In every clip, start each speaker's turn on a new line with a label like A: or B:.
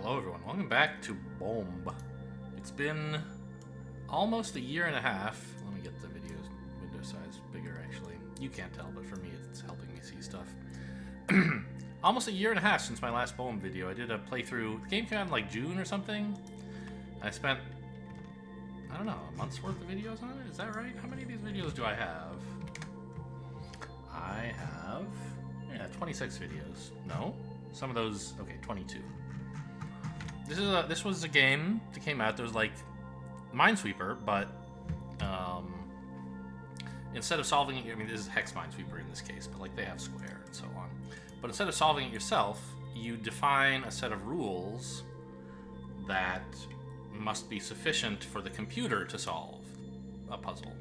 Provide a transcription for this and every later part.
A: Hello everyone, welcome back to Bombe. It's been almost a year and a half. Let me get the window size bigger actually. You can't tell, but for me it's helping me see stuff. Almost a year and a half since my last Bombe video. I did a playthrough. The game came out in like June or something. I spent, I don't know, a month's worth of videos on it? Is that right? How many of these videos do I have? I have, 26 videos. No? Some of those, okay, 22. This was a game that came out. There was like Minesweeper, but instead of solving it, I mean, this is Hex Minesweeper in this case, but like they have Square and so on. But instead of solving it yourself, you define a set of rules that must be sufficient for the computer to solve a puzzle.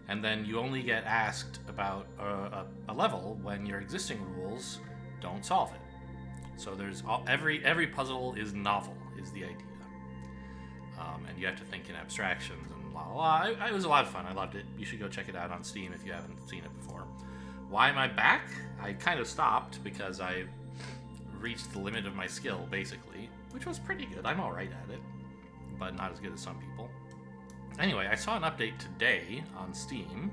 A: And then you only get asked about a level when your existing rules don't solve it. So there's every puzzle is novel, is the idea. And you have to think in abstractions and blah, blah, blah. It was a lot of fun. I loved it. You should go check it out on Steam if you haven't seen it before. Why am I back? I kind of stopped because I reached the limit of my skill, basically, which was pretty good. I'm all right at it, but not as good as some people. Anyway, I saw an update today on Steam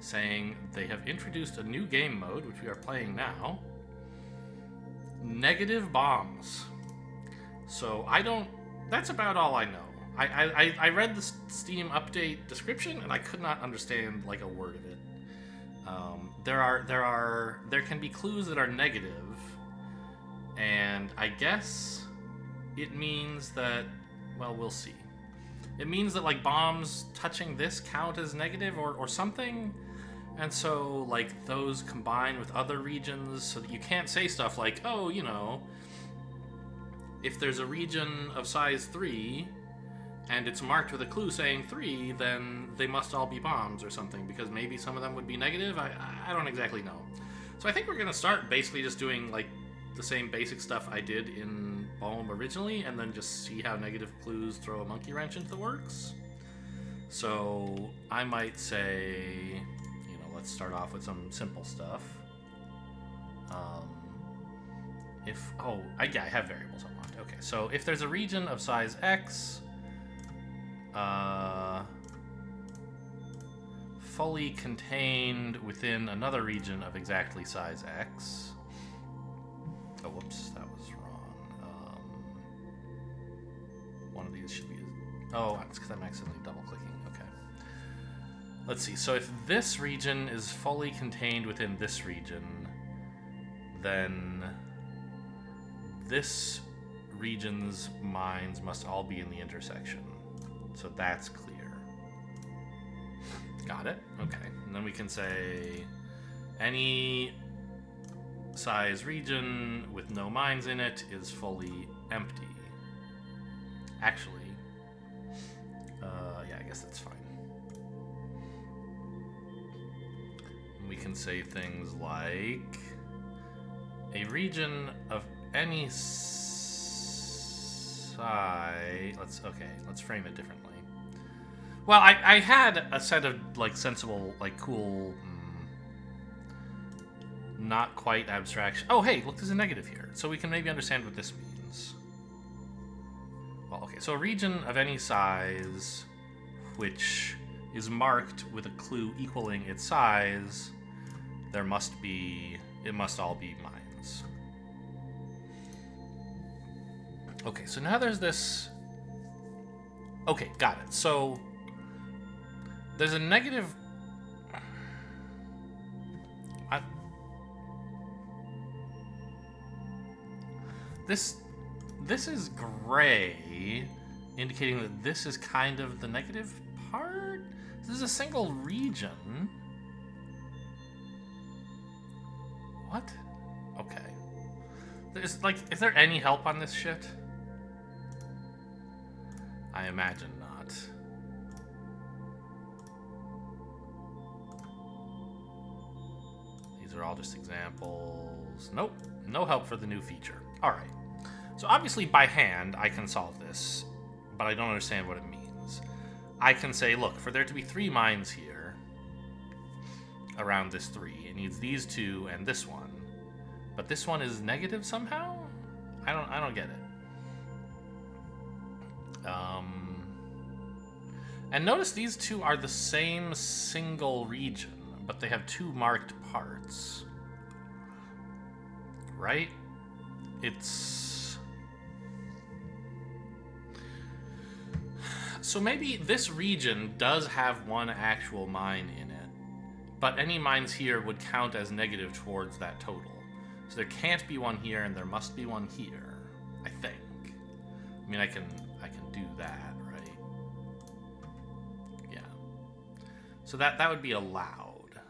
A: saying they have introduced a new game mode, which we are playing now. Negative bombs. So that's about all I know. I read the Steam update description and I could not understand like a word of it. There can be clues that are negative, and I guess it means that, well, we'll see. It means that like bombs touching this count as negative or something. And so, like, those combine with other regions so that you can't say stuff like, oh, you know, if there's a region of size 3 and it's marked with a clue saying 3, then they must all be bombs or something, because maybe some of them would be negative. I don't exactly know. So I think we're going to start basically just doing, like, the same basic stuff I did in Bombe originally, and then just see how negative clues throw a monkey wrench into the works. So I might say, let's start off with some simple stuff. I have variables unlocked. Okay, so if there's a region of size X, fully contained within another region of exactly size X. Oh, whoops, that was wrong. One of these should be. Oh, it's because I'm accidentally double-clicking. Okay. Let's see, so if this region is fully contained within this region, then this region's mines must all be in the intersection. So that's clear. Got it? Okay. And then we can say any size region with no mines in it is fully empty. Actually, yeah, I guess that's fine. We can say things like a region of any size. Let's frame it differently. Well, I had a set of like sensible, like cool, not quite abstraction. Oh, hey, look, there's a negative here, so we can maybe understand what this means. Well, okay, so a region of any size which is marked with a clue equaling its size, it must all be mines. Okay, so now there's this. Okay, got it. So there's a negative. This is gray, indicating that this is kind of the negative part. This is a single region. What? Okay. Is there any help on this shit? I imagine not. These are all just examples. Nope, no help for the new feature. All right. So obviously by hand I can solve this, but I don't understand what it means. I can say, look, for there to be 3 mines here around this 3, it needs these 2 and this one. But this one is negative somehow? I don't get it. And notice these two are the same single region, but they have two marked parts. Right? It's... So maybe this region does have one actual mine in it, but any mines here would count as negative towards that total. So there can't be one here, and there must be one here, I think. I mean, I can do that, right? Yeah. So that would be allowed.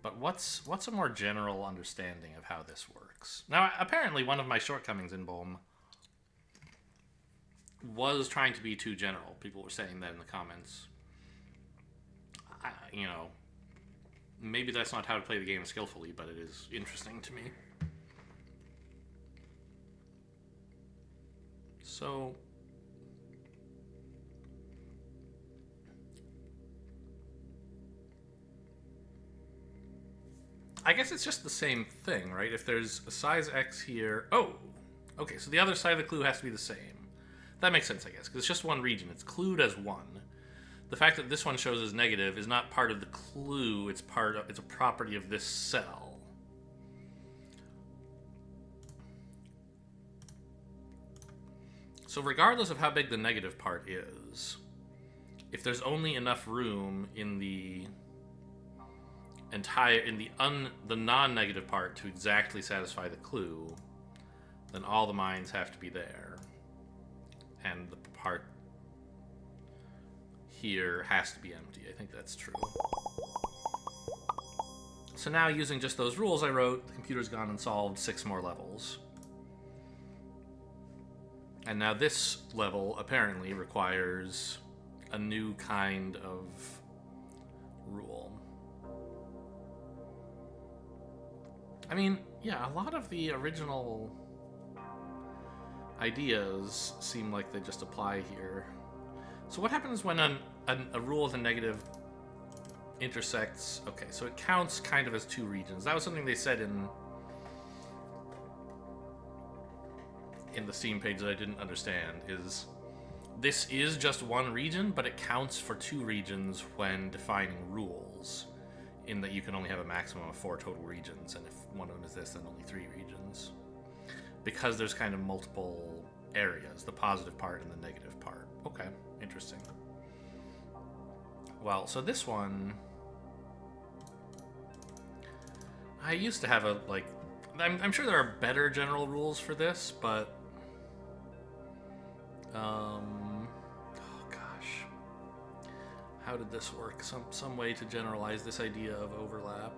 A: But what's a more general understanding of how this works? Now, apparently one of my shortcomings in Bombe was trying to be too general. People were saying that in the comments. You know, maybe that's not how to play the game skillfully, but it is interesting to me. So... I guess it's just the same thing, right? If there's a size X here... Oh! Okay, so the other side of the clue has to be the same. That makes sense, I guess, because it's just one region. It's clued as one. The fact that this one shows as negative is not part of the clue. It's a property of this cell. So regardless of how big the negative part is, if there's only enough room in the the non-negative part to exactly satisfy the clue, then all the mines have to be there, and the part here has to be empty. I think that's true. So now, using just those rules I wrote, the computer's gone and solved 6 more levels. And now this level apparently requires a new kind of rule. I mean, yeah, a lot of the original ideas seem like they just apply here. So what happens when a rule with a negative intersects... Okay, so it counts kind of as 2 regions. That was something they said in the Steam page that I didn't understand, is this is just one region, but it counts for 2 regions when defining rules, in that you can only have a maximum of 4 total regions, and if one of them is this, then only 3 regions. Because there's kind of multiple areas, the positive part and the negative part. Okay, interesting. Well, so this one... I used to have I'm sure there are better general rules for this, but... oh gosh. How did this work? Some way to generalize this idea of overlap.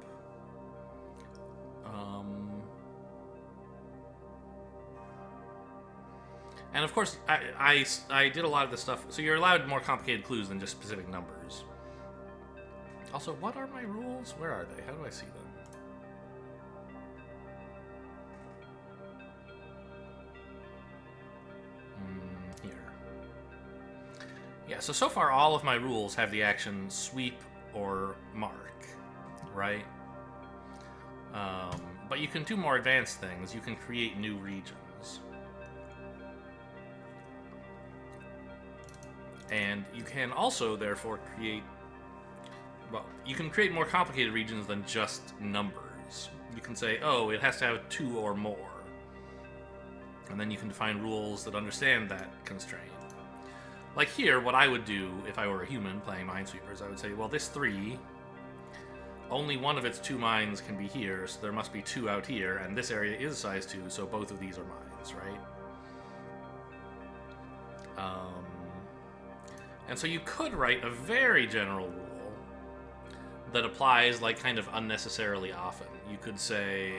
A: And of course, I did a lot of this stuff. So you're allowed more complicated clues than just specific numbers. Also, what are my rules? Where are they? How do I see them? Here. Yeah, so far all of my rules have the action sweep or mark, right? But you can do more advanced things. You can create new regions. And you can also, therefore, create... Well, you can create more complicated regions than just numbers. You can say, oh, it has to have 2 or more. And then you can define rules that understand that constraint. Like here, what I would do if I were a human playing Minesweepers, I would say, well, this 3, only one of its 2 mines can be here, so there must be 2 out here, and this area is size 2, so both of these are mines, right? And so you could write a very general rule that applies, like, kind of unnecessarily often. You could say,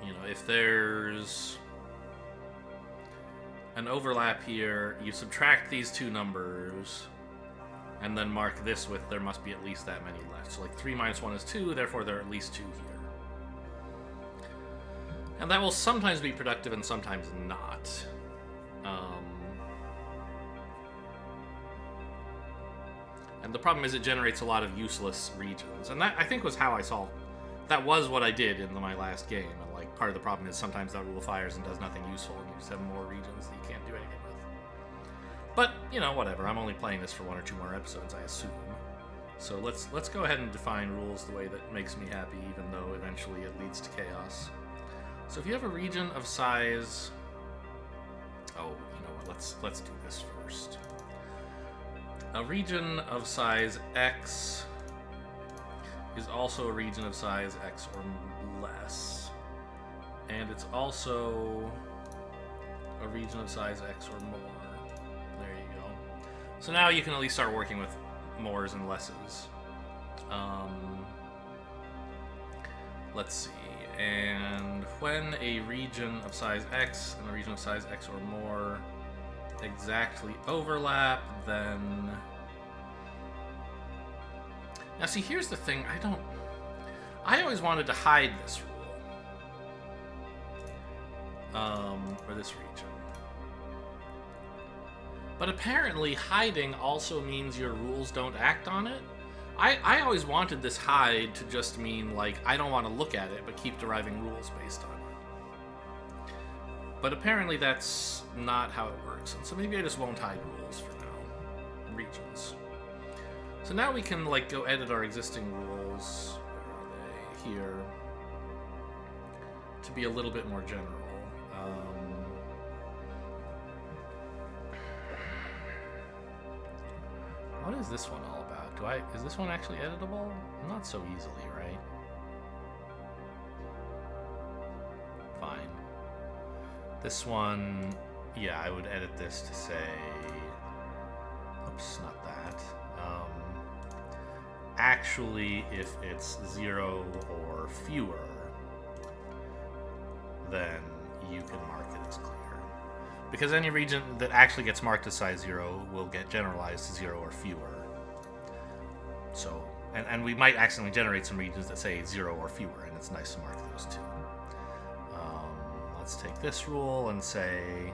A: you know, if there's an overlap here, you subtract these 2 numbers, and then mark this with there must be at least that many left. So, like, 3 minus 1 is 2, therefore there are at least 2 here. And that will sometimes be productive and sometimes not. And the problem is it generates a lot of useless regions. And that, I think, was how I solved that was what I did in my last game, and like part of the problem is sometimes that rule fires and does nothing useful, and you just have more regions that you can't do anything with. But you know, whatever. I'm only playing this for 1 or 2 more episodes, I assume. So let's go ahead and define rules the way that makes me happy, even though eventually it leads to chaos. So if you have a region of size, oh, you know what? Let's do this first. A region of size X is also a region of size X or less. And it's also a region of size X or more. There you go. So now you can at least start working with mores and lesses. Let's see. And when a region of size X and a region of size X or more exactly overlap, then... Now see, here's the thing, I always wanted to hide this rule. Or this region. But apparently hiding also means your rules don't act on it. I always wanted this hide to just mean, like, I don't want to look at it, but keep deriving rules based on it. But apparently that's not how it works, and so maybe I just won't hide rules for now. Regions. So now we can, like, go edit our existing rules. Where are they? Here. To be a little bit more general. What is this one all about? Is this one actually editable? Not so easily, right? Fine. This one, yeah, I would edit this to say, oops, not that. Actually, if it's 0 or fewer, then you can mark it as clear. Because any region that actually gets marked as size 0 will get generalized to 0 or fewer. So, and we might accidentally generate some regions that say 0 or fewer, and it's nice to mark those too. Let's take this rule and say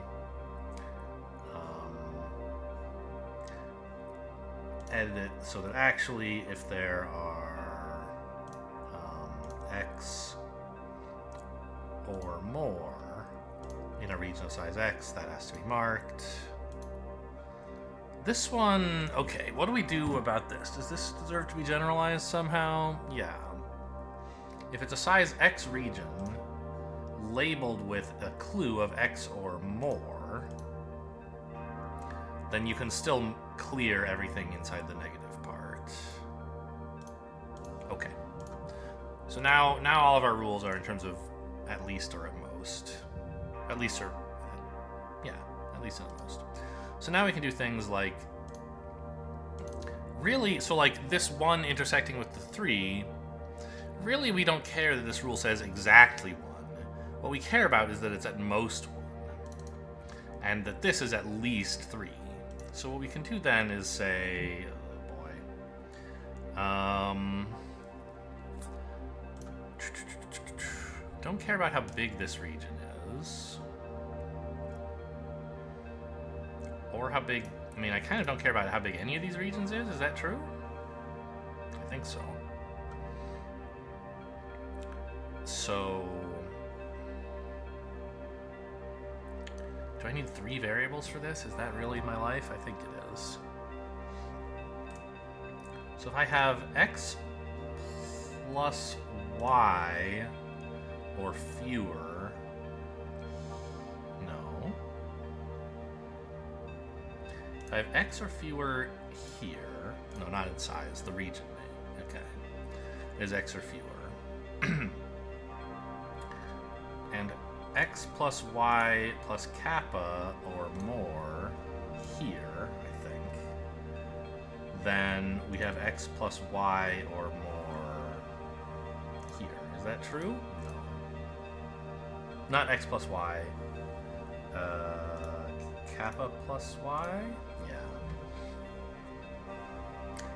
A: edit it so that actually if there are X or more in a region of size X, that has to be marked. This one, okay, what do we do about this? Does this deserve to be generalized somehow? Yeah. If it's a size X region labeled with a clue of X or more, then you can still clear everything inside the negative part. Okay. So now all of our rules are in terms of at least or at most. At least or, yeah, at least and at most. So now we can do things like, really, so like this 1 intersecting with the 3, really we don't care that this rule says exactly 1. What we care about is that it's at most 1, and that this is at least 3. So what we can do then is say, oh boy, don't care about how big this region is. Or how big, I mean, I kind of don't care about how big any of these regions is that true? I think so. So, do I need 3 variables for this? Is that really my life? I think it is. So if I have X plus Y or fewer, no. If I have X or fewer here, no, not in size, the region name, okay, is X or fewer. And X plus Y plus kappa or more here, I think, then we have X plus Y or more here. Is that true? No. Not X plus Y. Kappa plus Y? Yeah.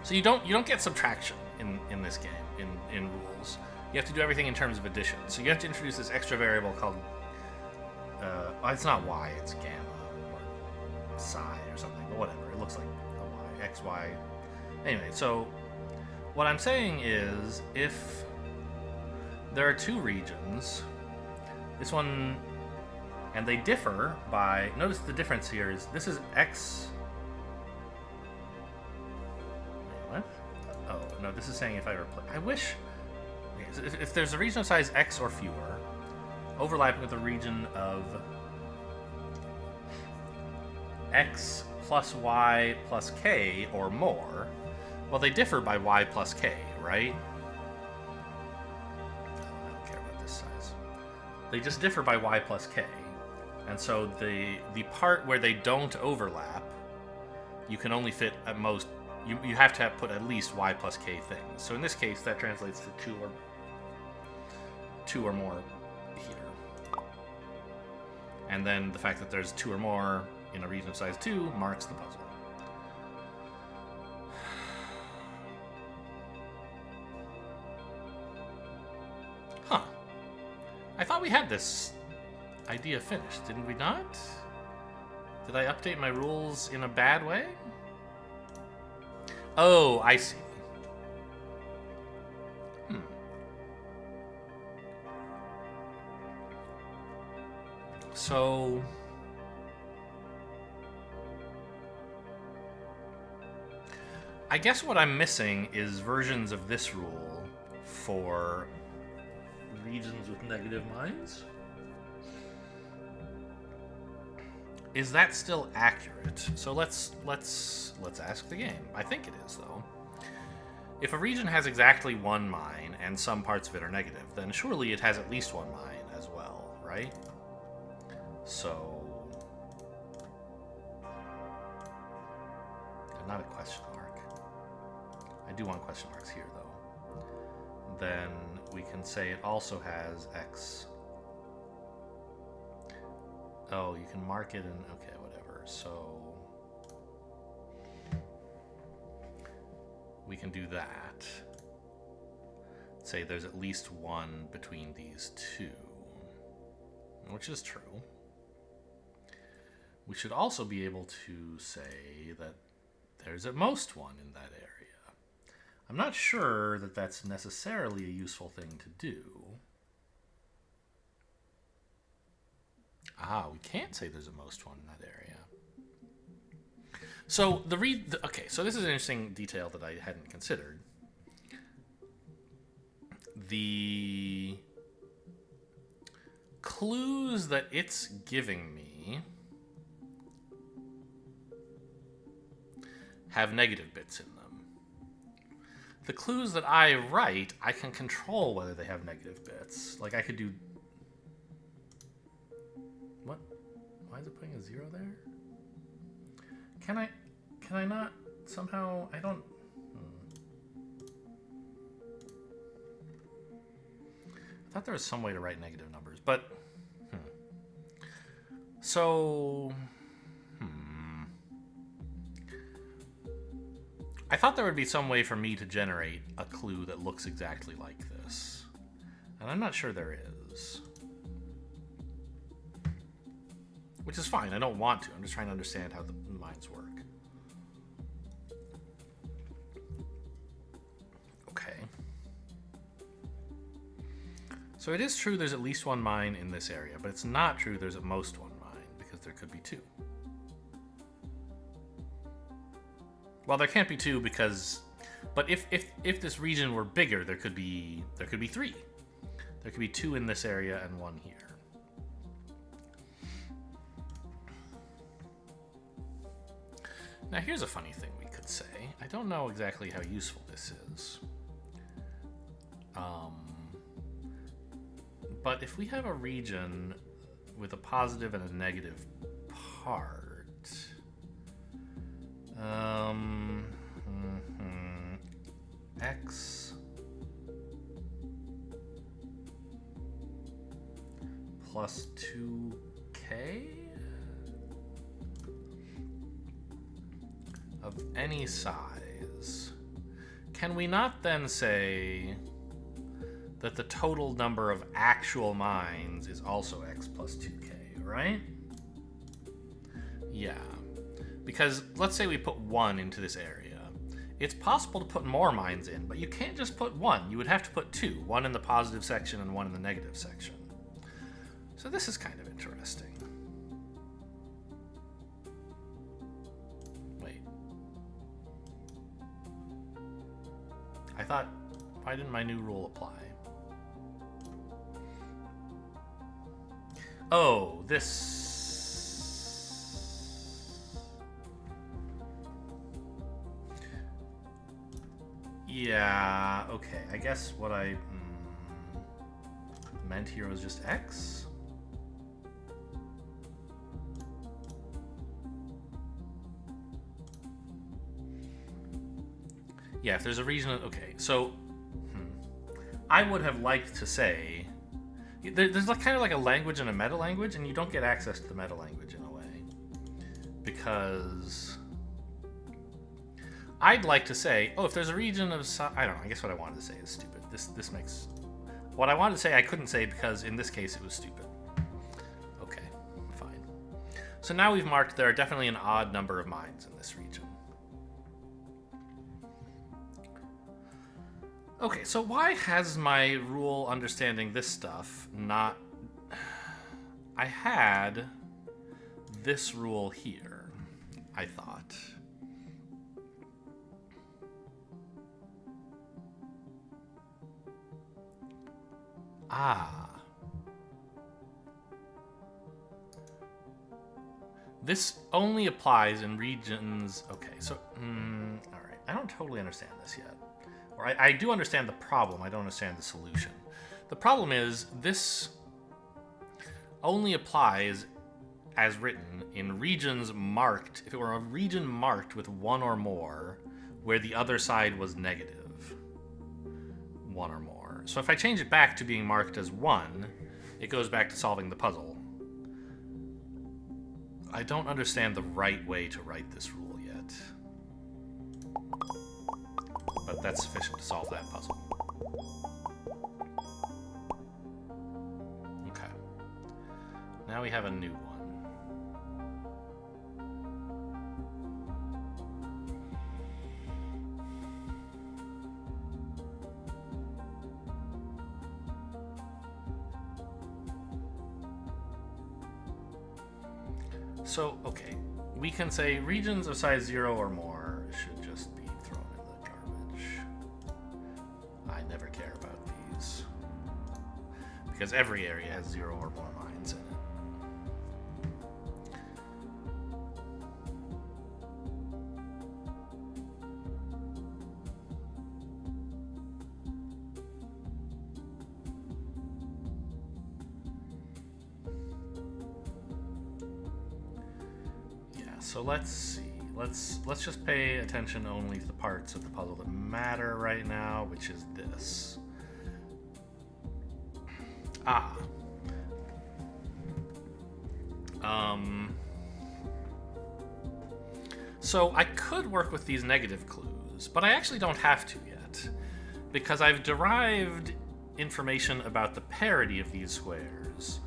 A: So you don't get subtraction in this game, in rules. You have to do everything in terms of addition. So you have to introduce this extra variable called, well, it's not Y, it's gamma, or psi or something, but whatever. It looks like a Y, X, Y. Anyway, so what I'm saying is, if there are two regions. This one, and they differ by, notice the difference here is, this is X. Wait, what? Oh, no, this is saying if I replace, I wish, if there's a region of size X or fewer, overlapping with a region of X plus Y plus K or more, well, they differ by Y plus K, right? I don't care about this size. They just differ by Y plus K. And so the part where they don't overlap, you can only fit at most, you have to put at least Y plus K things. So in this case, that translates to two or more here. And then the fact that there's two or more in a region of size 2 marks the puzzle. Huh. I thought we had this idea finished, didn't we not? Did I update my rules in a bad way? Oh, I see. So I guess what I'm missing is versions of this rule for regions with negative mines. Is that still accurate? So let's ask the game. I think it is, though. If a region has exactly one mine and some parts of it are negative, then surely it has at least one mine as well, right? So not a question mark. I do want question marks here, though. Then we can say it also has X. Oh, you can mark it in, okay, whatever. So we can do that. Say there's at least one between these two, which is true. We should also be able to say that there's at most one in that area. I'm not sure that that's necessarily a useful thing to do. Ah, we can't say there's a most one in that area. So okay, so this is an interesting detail that I hadn't considered. The clues that it's giving me have negative bits in them. The clues that I write, I can control whether they have negative bits. Like I could do... What? Why is it putting a 0 there? Can I not somehow... I don't... I thought there was some way to write negative numbers, but... So... I thought there would be some way for me to generate a clue that looks exactly like this. And I'm not sure there is. Which is fine, I don't want to. I'm just trying to understand how the mines work. Okay. So it is true there's at least one mine in this area, but it's not true there's at most one mine, because there could be two. Well, there can't be two because, but if this region were bigger, there could be three. There could be two in this area and one here. Now here's a funny thing we could say. I don't know exactly how useful this is. But if we have a region with a positive and a negative part, X plus 2K of any size. Can we not then say that the total number of actual mines is also X plus 2K, right? Yeah. Because let's say we put 1 into this area. It's possible to put more mines in, but you can't just put one. You would have to put two, one in the positive section and one in the negative section. So this is kind of interesting. Wait. I thought, why didn't my new rule apply? Oh, this... Yeah, okay. I guess what I meant here was just X. Yeah, if there's a region... Okay, so... I would have liked to say... There's like kind of like a language and a meta language, and you don't get access to the meta language in a way. Because... I'd like to say, oh, if there's a region of... I don't know, I guess what I wanted to say is stupid. This makes... What I wanted to say I couldn't say because in this case it was stupid. Okay, fine. So now we've marked there are definitely an odd number of mines in this region. Okay, so why has my rule understanding this stuff not... I had this rule here, I thought. Ah. This only applies in regions... Okay, so... all right, I don't totally understand this yet. Or I do understand the problem, I don't understand the solution. The problem is, this only applies as written in regions marked... If it were a region marked with one or more, where the other side was negative. One or more. So if I change it back to being marked as 1, it goes back to solving the puzzle. I don't understand the right way to write this rule yet. But that's sufficient to solve that puzzle. Okay. Now we have a new one. So, okay, we can say regions of size 0 or more should just be thrown in the garbage. I never care about these. Because every area has 0 or more mines in it. So let's see. Let's just pay attention only to the parts of the puzzle that matter right now, which is this. So I could work with these negative clues, but I actually don't have to yet, because I've derived information about the parity of these squares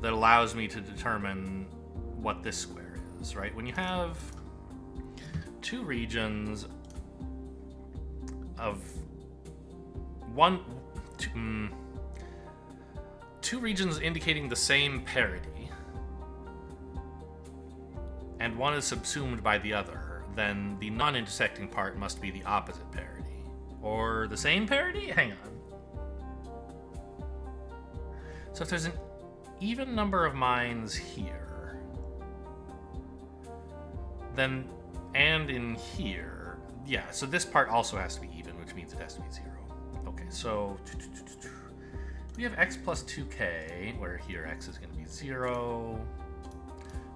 A: that allows me to determine what this square is, right? When you have two regions of two regions indicating the same parity, and one is subsumed by the other, then the non-intersecting part must be the opposite parity. Or the same parity? Hang on. So if there's an even number of mines here, then, and in here, yeah, so this part also has to be even, which means it has to be 0. Okay, so we have x plus 2k, where here x is going to be 0.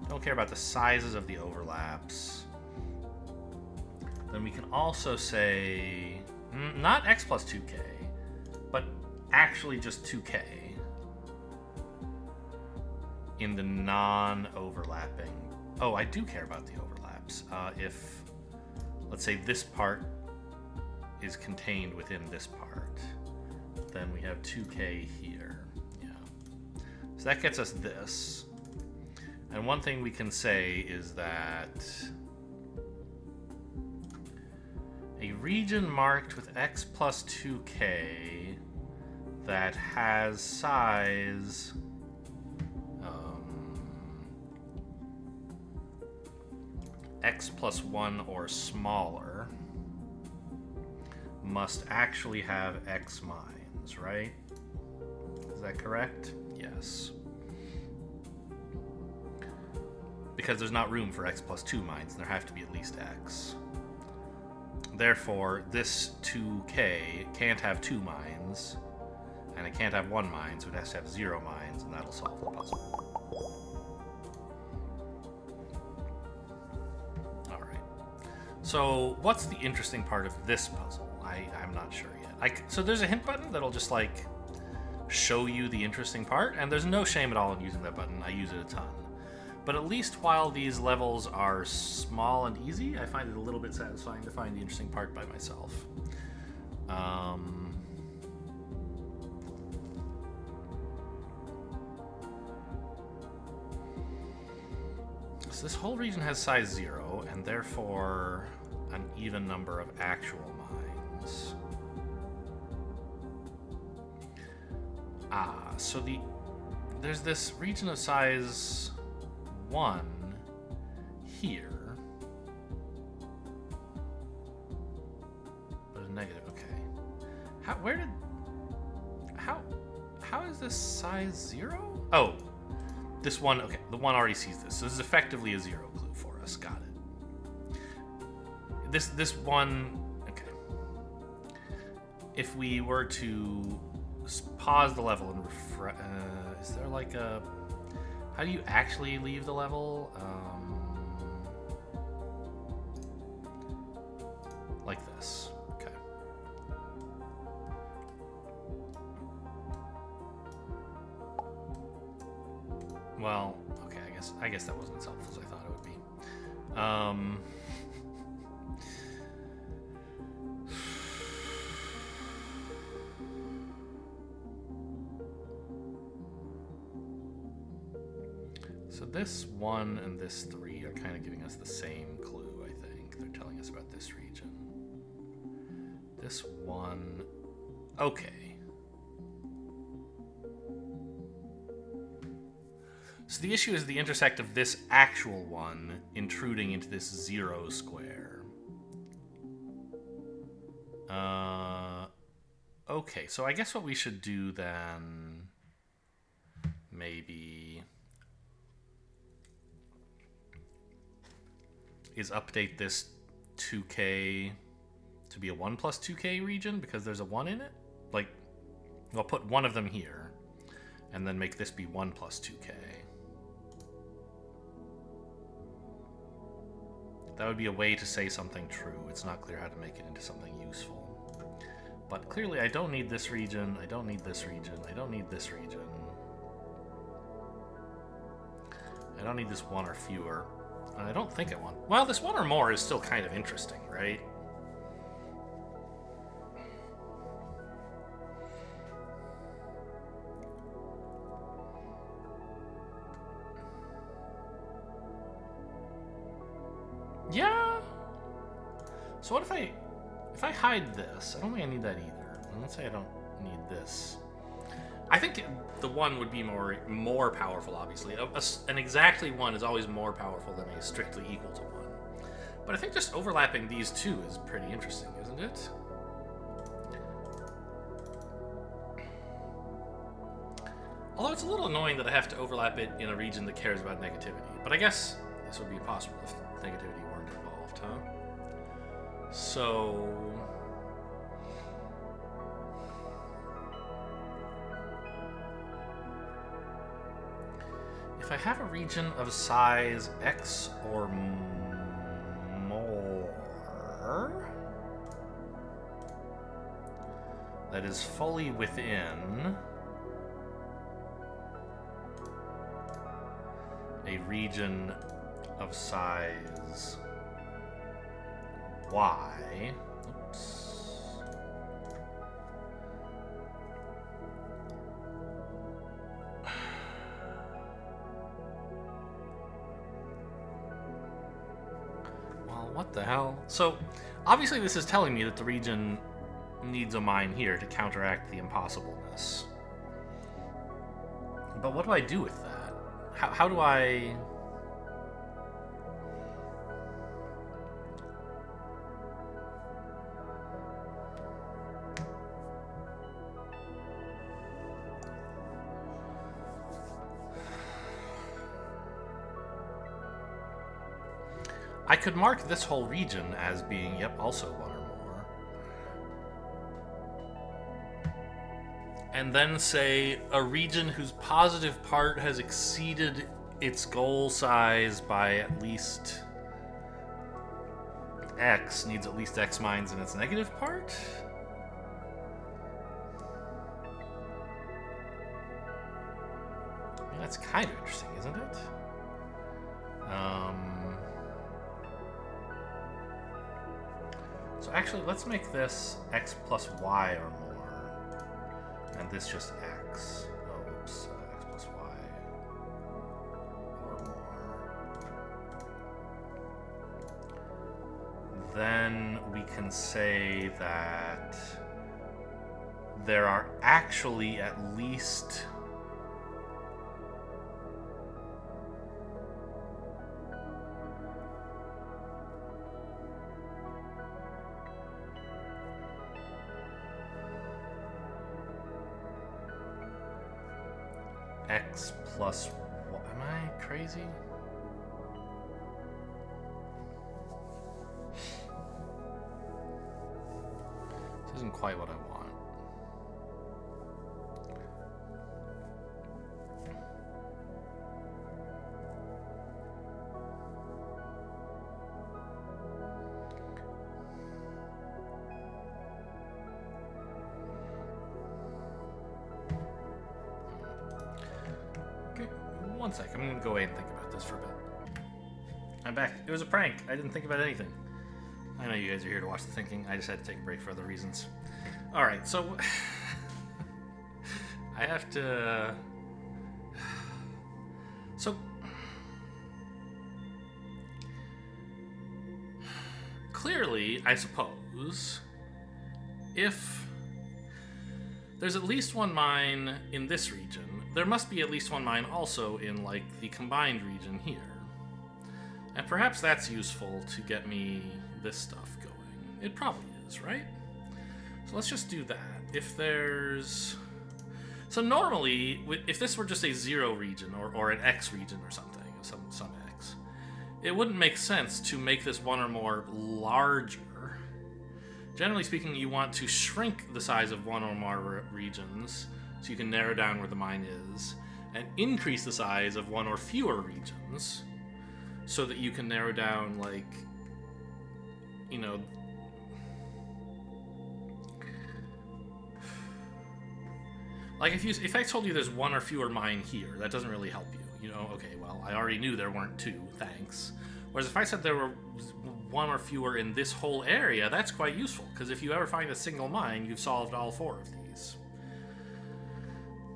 A: Don't care about the sizes of the overlaps. Then we can also say, not x plus 2k, but actually just 2k in the non-overlapping. Oh, I do care about the overlaps. If, let's say this part is contained within this part, then we have 2k here. Yeah. So that gets us this. And one thing we can say is that a region marked with x plus 2k that has size x plus 1 or smaller must actually have x mines, right? Is that correct? Yes. Because there's not room for x plus 2 mines, there have to be at least x. Therefore, this 2k can't have 2 mines, and it can't have 1 mine, so it has to have 0 mines, and that'll solve the puzzle. Alright. So, what's the interesting part of this puzzle? I'm not sure yet. So there's a hint button that'll just, like, show you the interesting part, and there's no shame at all in using that button. I use it a ton. But at least while these levels are small and easy, I find it a little bit satisfying to find the interesting part by myself. So this whole region has size 0, and therefore an even number of actual mines. So there's this region of size 1 here, but a negative. Okay. How is this size 0? Oh, this one. Okay, the one already sees this. So this is effectively a 0 clue for us. Got it. This one. Okay. If we were to pause the level and refresh, is there like a? How do you actually leave the level? Like this. Okay. Well, okay. I guess that wasn't as helpful as I thought it would be. So this 1 and this 3 are kind of giving us the same clue, I think. They're telling us about this region. This 1... Okay. So the issue is the intersect of this actual 1 intruding into this 0 square. Okay, so I guess what we should do then... maybe... is update this 2k to be a 1 plus 2k region because there's a 1 in it. Like, I'll put one of them here and then make this be 1 plus 2k. That would be a way to say something true. It's not clear how to make it into something useful. But clearly I don't need this region, I don't need this region, I don't need this region. I don't need this 1 or fewer. And I don't think I want... Well, this 1 or more is still kind of interesting, right? Yeah. So what if I hide this? I don't think I need that either. And let's say I don't need this. I think the 1 would be more powerful, obviously. An exactly 1 is always more powerful than a strictly equal to 1. But I think just overlapping these two is pretty interesting, isn't it? Although it's a little annoying that I have to overlap it in a region that cares about negativity. But I guess this would be possible if negativity weren't involved, huh? So... if I have a region of size X or more that is fully within a region of size Y, oops. What the hell? So, obviously this is telling me that the region needs a mine here to counteract the impossibleness. But what do I do with that? How do I... I could mark this whole region as being, yep, also one or more. And then say a region whose positive part has exceeded its goal size by at least X needs at least X mines in its negative part? I mean, that's kind of interesting, isn't it? So actually, let's make this X plus Y or more, and this just X. Oh, oops, X plus Y or more. Then we can say that there are actually at least X plus what? Am I crazy? This isn't quite what I want. One sec, I'm gonna go away and think about this for a bit. I'm back. It was a prank. I didn't think about anything. I know you guys are here to watch the thinking. I just had to take a break for other reasons. Alright, so... I have to... So... Clearly, I suppose, if there's at least one mine in this region, there must be at least one mine also in, like, the combined region here. And perhaps that's useful to get me this stuff going. It probably is, right? So let's just do that. If there's... So normally, if this were just a 0 region, or an X region or something, some X, it wouldn't make sense to make this one or more larger. Generally speaking, you want to shrink the size of one or more regions so you can narrow down where the mine is, and increase the size of one or fewer regions so that you can narrow down, like, you know... Like, if I told you there's one or fewer mine here, that doesn't really help you. You know, okay, well, I already knew there weren't 2, thanks. Whereas if I said there were one or fewer in this whole area, that's quite useful, because if you ever find a single mine, you've solved all 4 of these.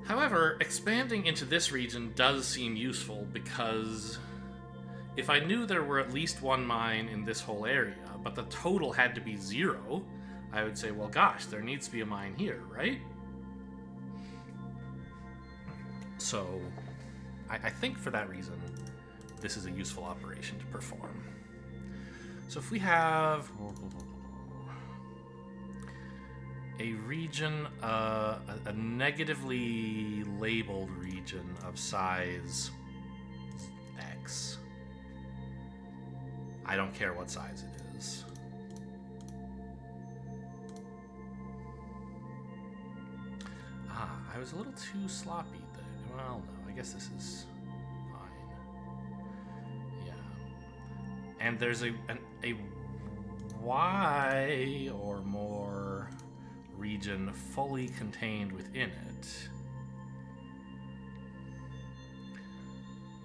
A: However, expanding into this region does seem useful, because if I knew there were at least one mine in this whole area, but the total had to be 0, I would say, well, gosh, there needs to be a mine here, right? So, I think for that reason, this is a useful operation to perform. So if we have a region, a negatively labeled region of size X, I don't care what size it is. I was a little too sloppy there. Well, no, I guess this is fine. Yeah. And there's a Y or more region fully contained within it.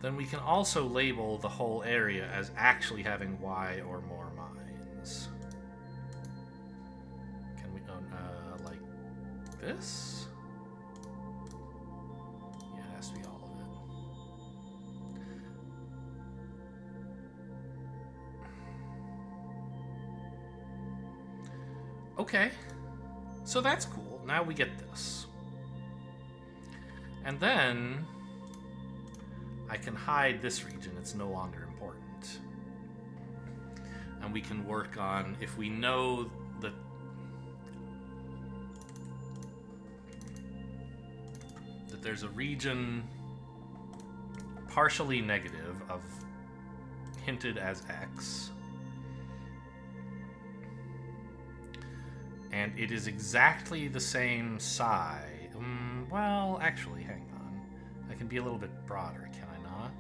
A: Then we can also label the whole area as actually having Y or more mines. Can we, like this? To be all of it. Okay. So that's cool. Now we get this. And then I can hide this region. It's no longer important. And we can work on, if we know that there's a region partially negative of hinted as X, and it is exactly the same size. Well, actually, hang on. I can be a little bit broader, can I not?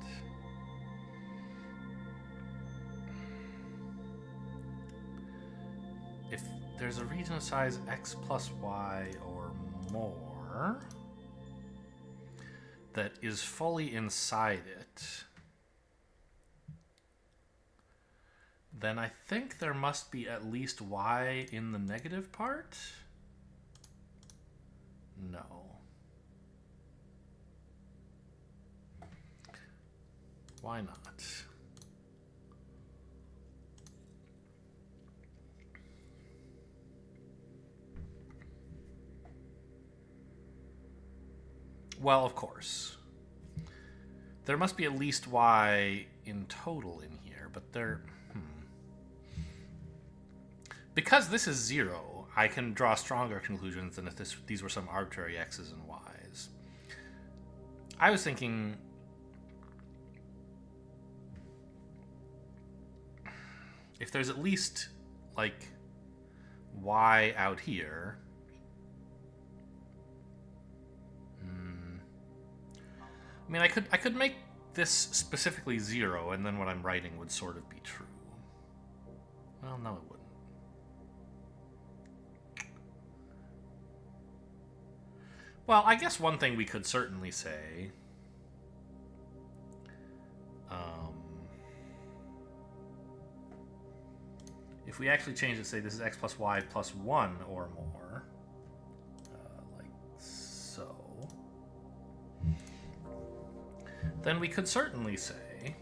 A: If there's a region of size X plus Y or more that is fully inside it, then I think there must be at least Y in the negative part? No. Why not? Well, of course. There must be at least Y in total in here, but there... Because this is 0, I can draw stronger conclusions than if these were some arbitrary X's and Y's. I was thinking... if there's at least, like, Y out here... I mean, I could make this specifically 0, and then what I'm writing would sort of be true. Well, no, it wouldn't. Well, I guess one thing we could certainly say... if we actually change it, say this is X plus Y plus 1 or more, like so... then we could certainly say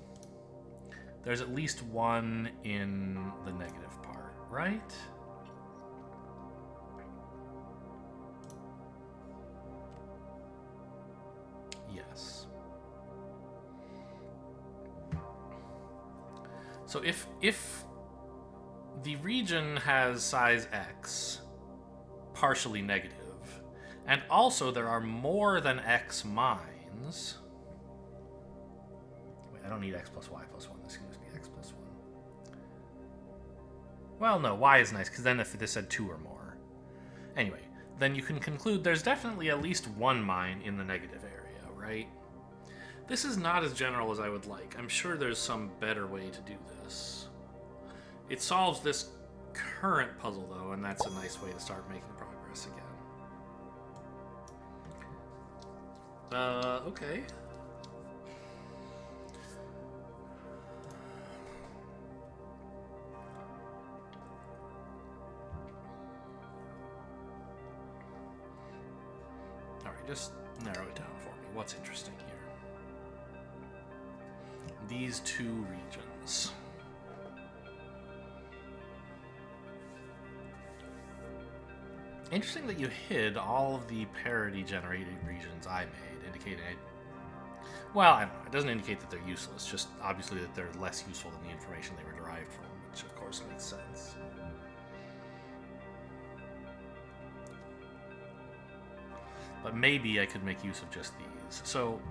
A: there's at least 1 in the negative part, right? Yes. So if the region has size X, partially negative, and also there are more than X mines... I don't need X plus Y plus 1. This can just be X plus 1. Well, no, Y is nice, because then if this said 2 or more. Anyway, then you can conclude there's definitely at least 1 mine in the negative area, right? This is not as general as I would like. I'm sure there's some better way to do this. It solves this current puzzle, though, and that's a nice way to start making progress again. Okay. Just narrow it down for me. What's interesting here? These 2 regions. Interesting that you hid all of the parity-generated regions I made, indicating... well, I don't know. It doesn't indicate that they're useless, just obviously that they're less useful than the information they were derived from, which of course makes sense. But maybe I could make use of just these. So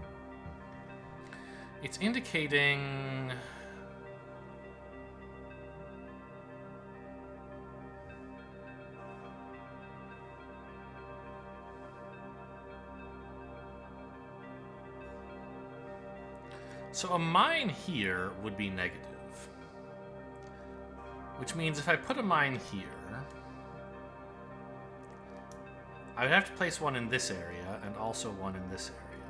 A: it's indicating... so a mine here would be negative. Which means if I put a mine here... I would have to place one in this area, and also one in this area.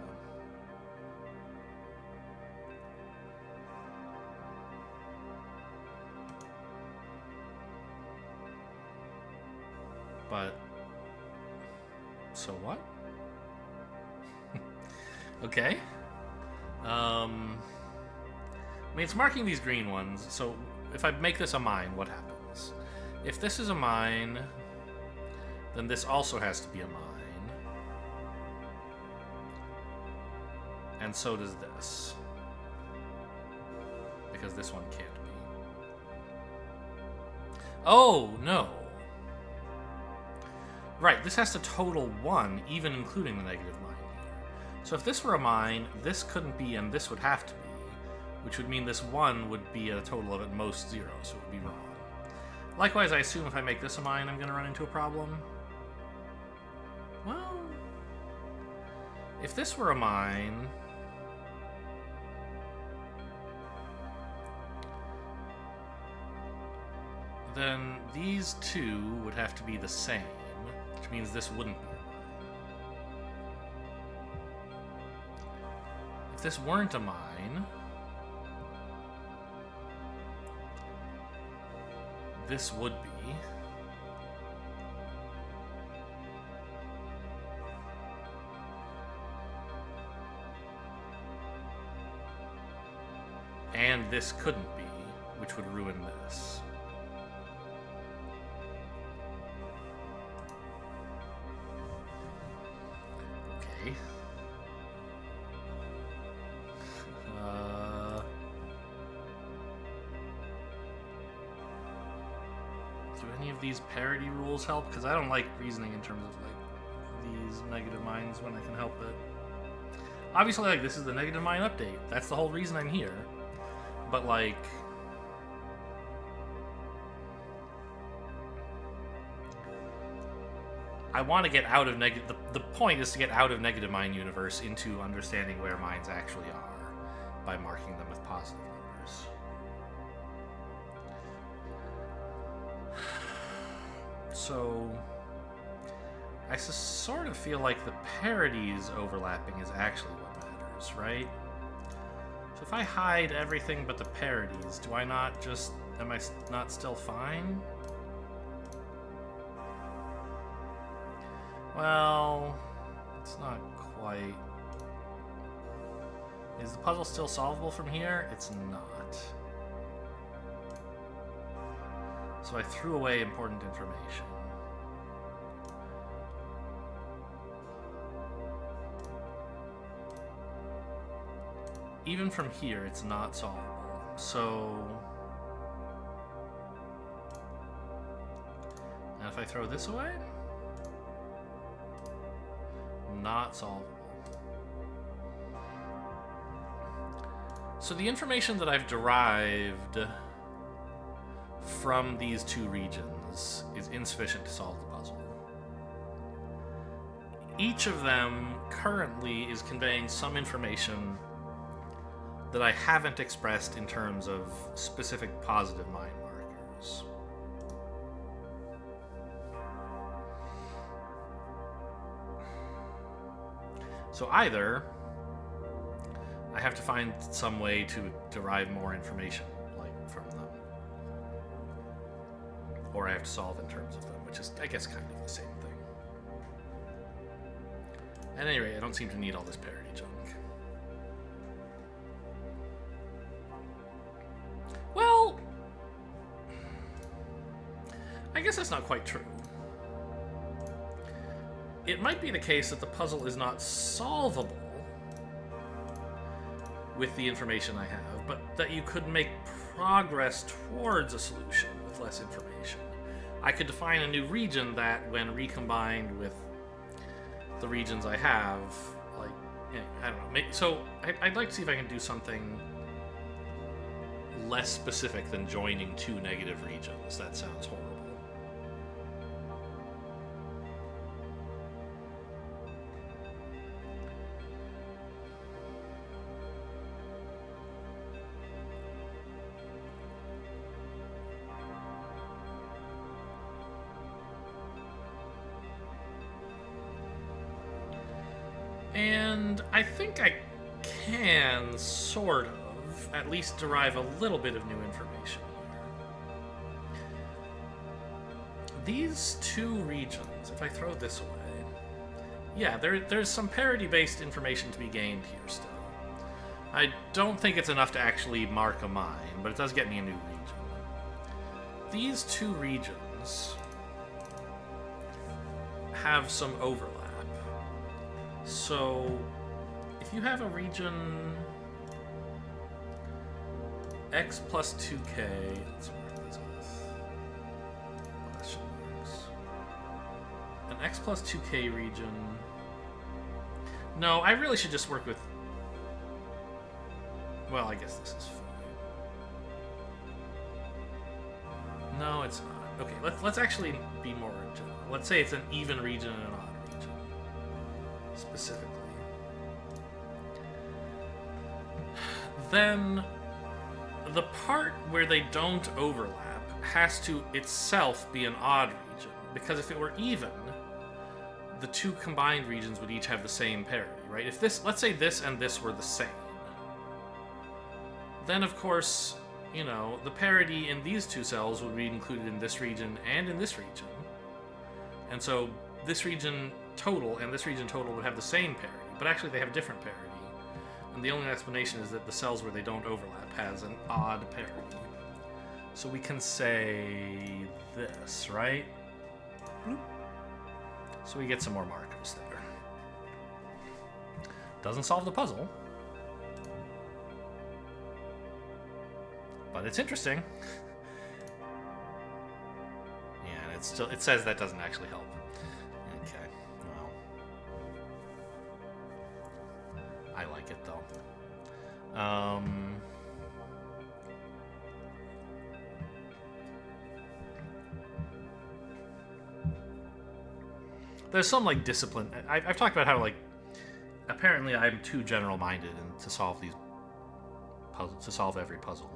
A: But... so what? Okay. I mean, it's marking these green ones, so if I make this a mine, what happens? If this is a mine... then this also has to be a mine. And so does this. Because this one can't be. Oh, no. Right, this has to total 1, even including the negative mine here. So if this were a mine, this couldn't be, and this would have to be, which would mean this 1 would be a total of at most 0, so it would be wrong. Likewise, I assume if I make this a mine, I'm going to run into a problem. Well, if this were a mine, then these two would have to be the same, which means this wouldn't be a mine. If this weren't a mine, this would be. And this couldn't be, which would ruin this. Okay. Do any of these parity rules help? Because I don't like reasoning in terms of like these negative mines when I can help it. Obviously, like, this is the negative mine update. That's the whole reason I'm here. But like, I want to get out of negative. The point is to get out of negative mine universe into understanding where mines actually are by marking them with positive numbers. So I sort of feel like the parities overlapping is actually what matters, right? So if I hide everything but the parities, do I not just... am I not still fine? Well, it's not quite... Is the puzzle still solvable from here? It's not. So I threw away important information. Even from here, it's not solvable. So... and if I throw this away? Not solvable. So the information that I've derived from these two regions is insufficient to solve the puzzle. Each of them currently is conveying some information that I haven't expressed in terms of specific positive mine markers. So either I have to find some way to derive more information, like, from them, or I have to solve in terms of them, which is, I guess, kind of the same thing. At any rate, I don't seem to need all this parity junk. Well, I guess that's not quite true. It might be the case that the puzzle is not solvable with the information I have, but that you could make progress towards a solution with less information. I could define a new region that, when recombined with the regions I have, like, I don't know. So I'd like to see if I can do something less specific than joining two negative regions. That sounds horrible. And I think I can, sort of, at least derive a little bit of new information here. These two regions, if I throw this away, yeah, there's some parity-based information to be gained here still. I don't think it's enough to actually mark a mine, but it does get me a new region. These two regions have some overlap. So if you have a region x plus 2k, let's mark these with question marks. An x plus 2k region. No, I really should just work with. Well, I guess this is fine. No, it's not. Okay, let's actually be more general. Let's say it's an even region and an odd region, specifically. Then the part where they don't overlap has to itself be an odd region, because if it were even, the two combined regions would each have the same parity, right? If this, let's say this and this were the same, then of course, you know, the parity in these two cells would be included in this region and in this region. And so this region total and this region total would have the same parity, but actually they have different parity. And the only explanation is that the cells where they don't overlap has an odd parity. So we can say this, right? So we get some more markers there. Doesn't solve the puzzle, but it's interesting. Yeah, and it says that doesn't actually help. Okay, well, I like it though. There's some like discipline. I've talked about how like apparently I'm too general-minded and to solve these puzzles, to solve every puzzle,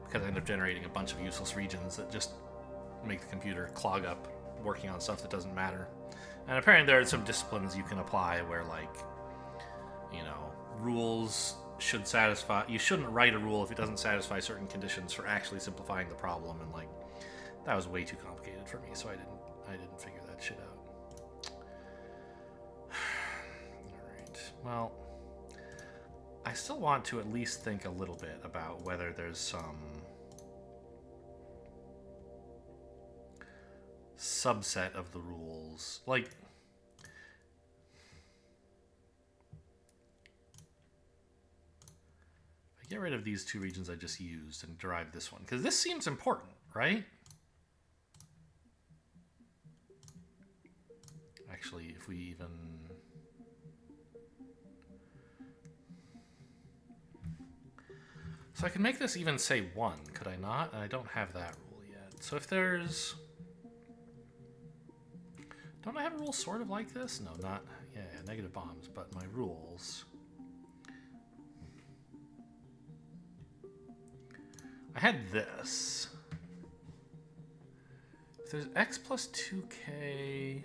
A: because I end up generating a bunch of useless regions that just make the computer clog up working on stuff that doesn't matter. And apparently there are some disciplines you can apply where, like, you know, rules should satisfy. You shouldn't write a rule if it doesn't satisfy certain conditions for actually simplifying the problem. And like that was way too complicated for me, so I didn't figure that shit out. All right. Well, I still want to at least think a little bit about whether there's some subset of the rules. Like, I get rid of these two regions I just used and derive this one, because this seems important, right? Actually, if we even... So I can make this even say 1, could I not? And I don't have that rule yet. So if there's... Don't I have a rule sort of like this? No, not... Yeah, negative bombs, but my rules... I had this. If there's x plus 2k...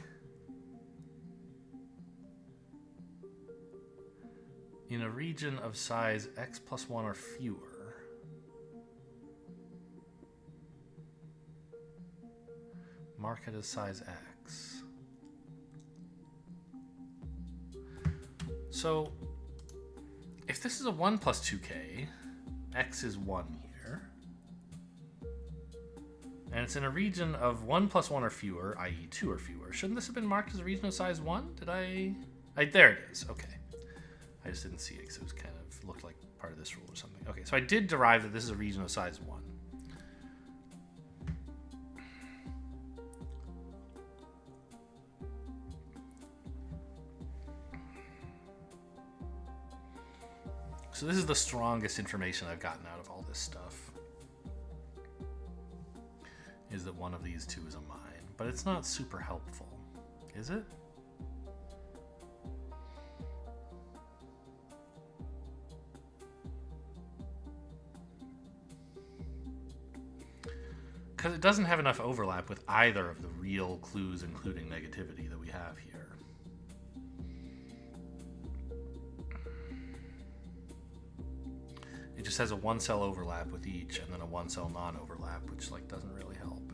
A: in a region of size x plus 1 or fewer, mark it as size x. So if this is a 1 plus 2k, x is 1 here, and it's in a region of 1 plus 1 or fewer, i.e. 2 or fewer, shouldn't this have been marked as a region of size 1? Did I there it is, okay. I just didn't see it because it was kind of looked like part of this rule or something. Okay, so I did derive that this is a region of size 1. So this is the strongest information I've gotten out of all this stuff, is that one of these two is a mine. But it's not super helpful, is it? Because it doesn't have enough overlap with either of the real clues, including negativity, that we have here. It just has a 1-cell overlap with each, and then a 1-cell non-overlap, which like doesn't really help.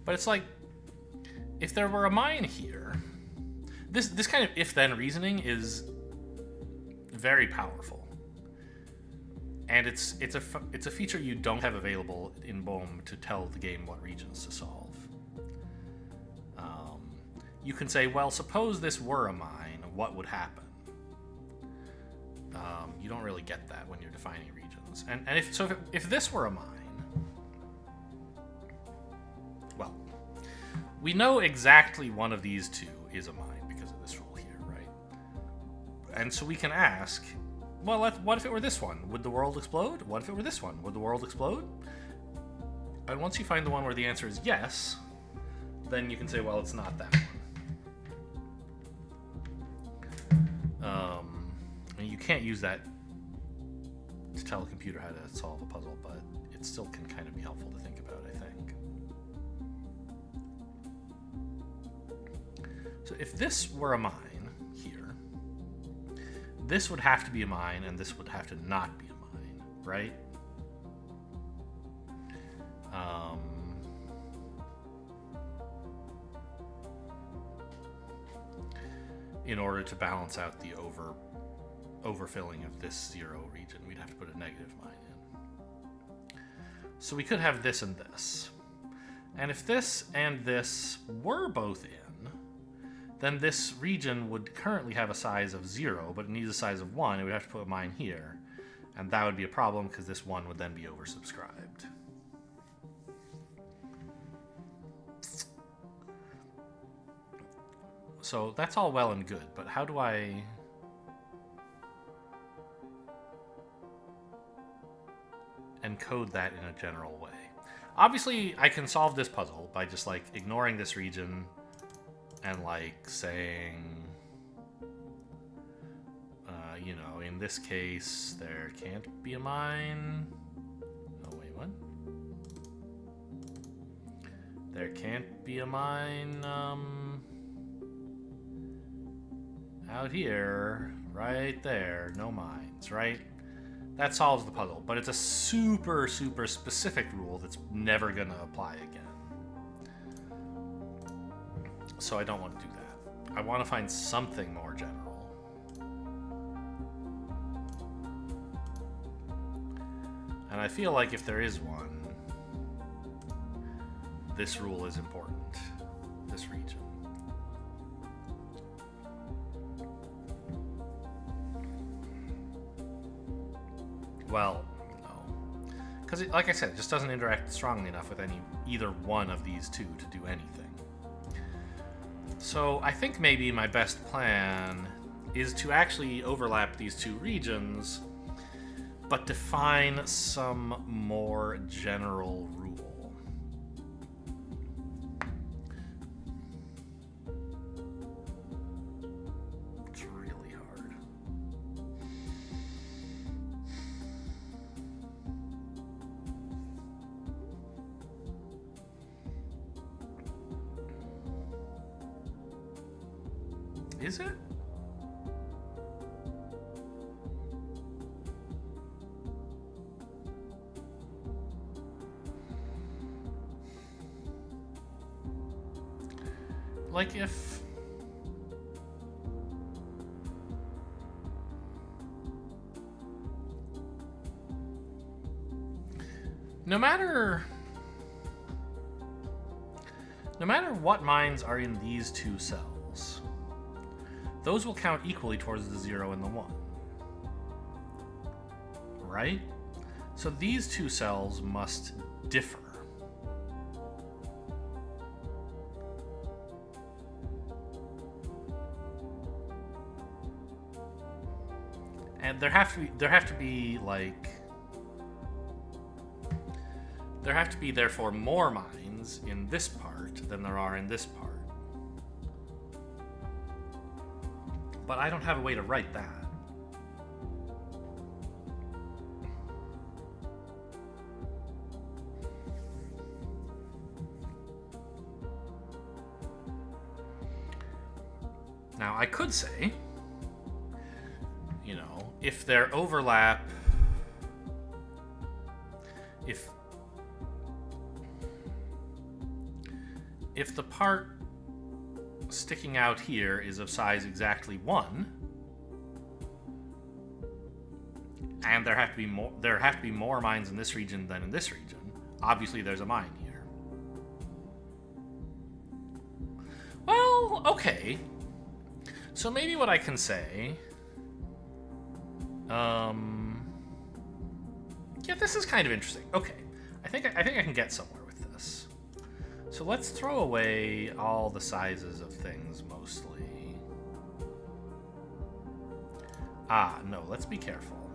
A: But it's like, if there were a mine here, This kind of if-then reasoning is very powerful, and it's a feature you don't have available in Bombe to tell the game what regions to solve. You can say, well, suppose this were a mine, what would happen? You don't really get that when you're defining regions. And if this were a mine, well, we know exactly one of these two is a mine because of this rule here, right? And so we can ask, well, what if it were this one? Would the world explode? What if it were this one? Would the world explode? And once you find the one where the answer is yes, then you can say, well, it's not that one. And you can't use that to tell a computer how to solve a puzzle, but it still can kind of be helpful to think about, I think. So if this were a mine here, this would have to be a mine, and this would have to not be a mine, right? In order to balance out the overfilling of this 0 region, we'd have to put a negative mine in. So we could have this and this. And if this and this were both in, then this region would currently have a size of 0, but it needs a size of 1, and we'd have to put a mine here. And that would be a problem because this 1 would then be oversubscribed. So that's all well and good, but how do I encode that in a general way? Obviously, I can solve this puzzle by just like ignoring this region and like saying, you know, in this case, there can't be a mine. Oh, wait, what? There can't be a mine, out here, right there, no mines, right? That solves the puzzle, but it's a super, super specific rule that's never gonna apply again. So I don't want to do that. I want to find something more general. And I feel like if there is one, this rule is important, this region. Well, no. Because, like I said, it just doesn't interact strongly enough with either one of these two to do anything. So I think maybe my best plan is to actually overlap these two regions, but define some more general rule. Is it? Like if... No matter what mines are in these two cells, those will count equally towards the 0 and the 1. Right? So these two cells must differ. And there have to be therefore more mines in this part than there are in this part. But I don't have a way to write that. Now, I could say, you know, if their overlap, if the part sticking out here is of size exactly 1, and there have to be more mines in this region than in this region. Obviously, there's a mine here. Well, okay. So maybe what I can say... yeah, this is kind of interesting. Okay. I think I can get somewhere with this. So let's throw away all the sizes of things, mostly. Ah, no, let's be careful.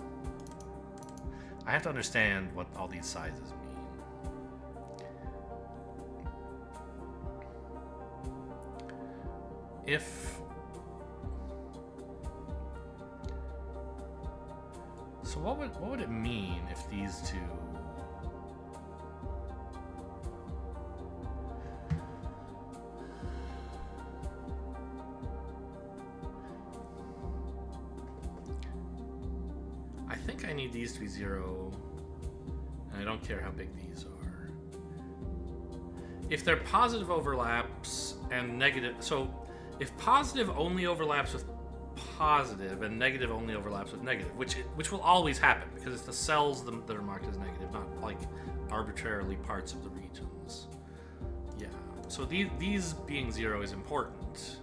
A: I have to understand what all these sizes mean. So what would it mean if these two... I think I need these to be 0, and I don't care how big these are. If they're positive overlaps and negative... So, if positive only overlaps with positive and negative only overlaps with negative, which will always happen because it's the cells that are marked as negative, not like arbitrarily parts of the regions. Yeah. So these being 0 is important,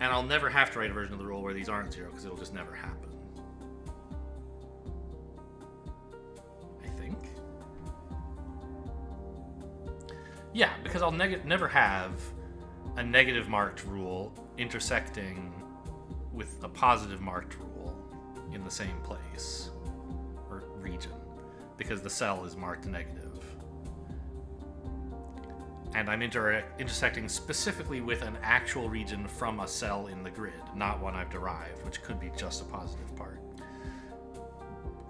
A: and I'll never have to write a version of the rule where these aren't 0 because it'll just never happen. I think. Yeah, because I'll never have a negative marked rule intersecting with a positive marked rule in the same place or region, because the cell is marked negative. And I'm intersecting specifically with an actual region from a cell in the grid, not one I've derived, which could be just a positive part.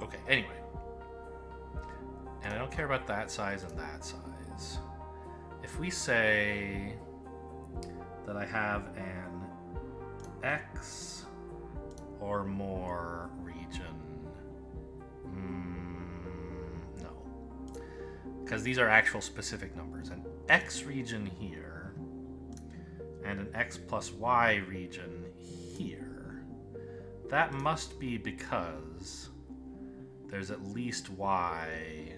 A: Okay, anyway. And I don't care about that size and that size. If we say that I have an X or more region. No. Because these are actual specific numbers. An X region here and an X plus Y region here. That must be because there's at least Y.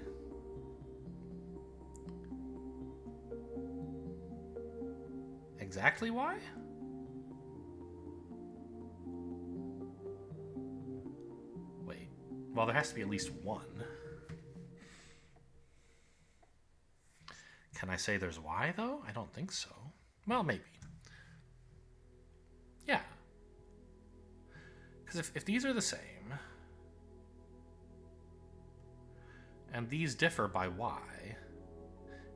A: Exactly Y? Wait. Well, there has to be at least 1. Can I say there's Y, though? I don't think so. Well, maybe. Yeah. Because if these are the same, and these differ by Y,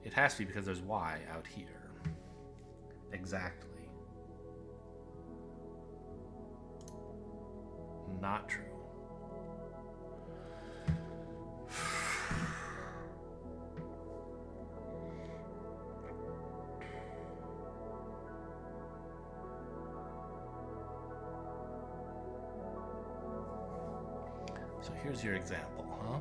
A: it has to be because there's Y out here. Exactly. Not true. So here's your example, huh?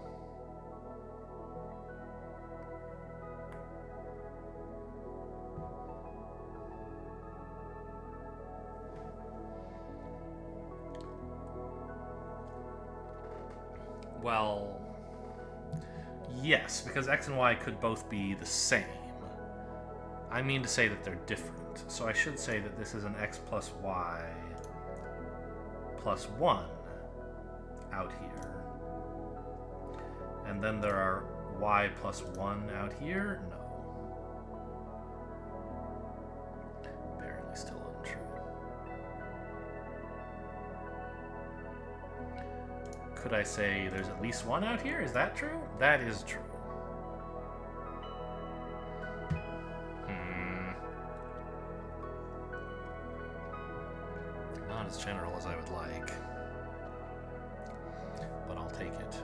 A: Well, yes, because X and Y could both be the same. I mean to say that they're different. So I should say that this is an X plus Y plus 1 out here. And then there are Y plus 1 out here? No. Apparently still untrue. Could I say there's at least 1 out here? Is that true? That is true. Not as general as I would like, but I'll take it.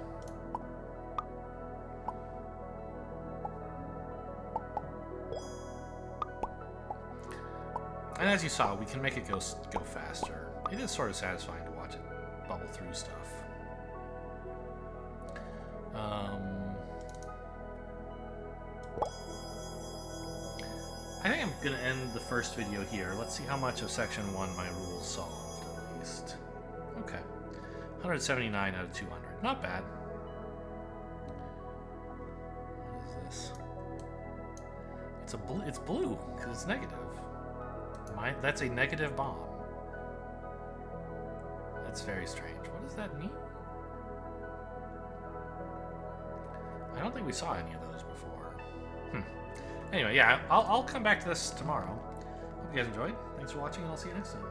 A: And as you saw, we can make it go faster. It is sort of satisfying to watch it bubble through stuff. I think I'm gonna end the first video here. Let's see how much of section 1 my rules solved, at least. Okay. 179 out of 200. Not bad. What is this? It's blue, because it's negative. That's a negative bomb. That's very strange. What does that mean? I don't think we saw any of those before. Anyway, yeah, I'll come back to this tomorrow. Hope you guys enjoyed. Thanks for watching, and I'll see you next time.